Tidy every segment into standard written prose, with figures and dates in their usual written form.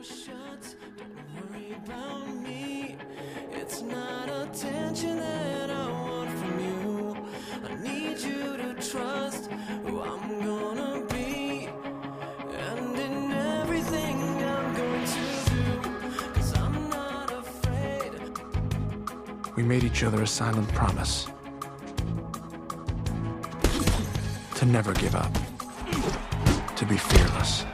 shut. Don't worry about me. It's not attention that I want from you. I need you to trust who I'm gonna be. And in everything I'm going to do, 'cause I'm not afraid. We made each other a silent promise to never give up, to be fearless,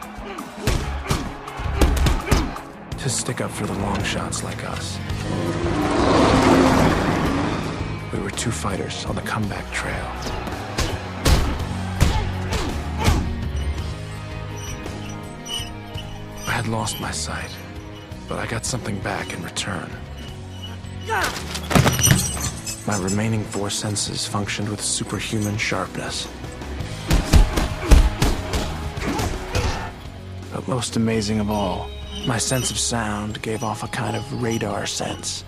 to stick up for the long shots like us. We were two fighters on the comeback trail. I had lost my sight, but I got something back in return. My remaining four senses functioned with superhuman sharpness. But most amazing of all, my sense of sound gave off a kind of radar sense.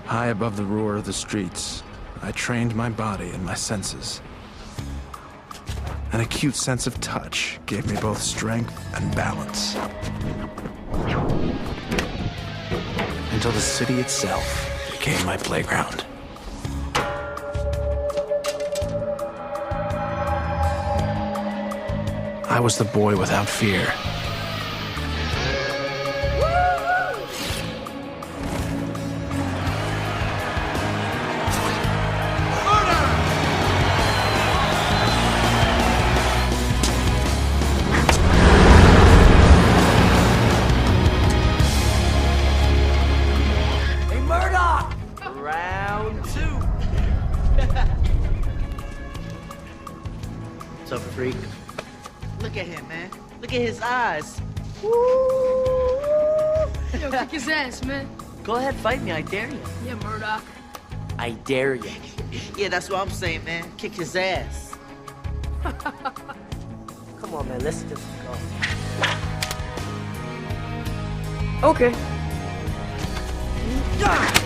High above the roar of the streets, I trained my body and my senses. An acute sense of touch gave me both strength and balance. Until the city itself became my playground. I was the boy without fear. Round two. What's up, freak? Look at him, man. Look at his eyes. Woo! Yo, kick his ass, man. Go ahead, fight me. I dare you. Yeah, Murdoch. I dare you. Yeah, that's what I'm saying, man. Kick his ass. Come on, man. Let's just go. Okay. Ah!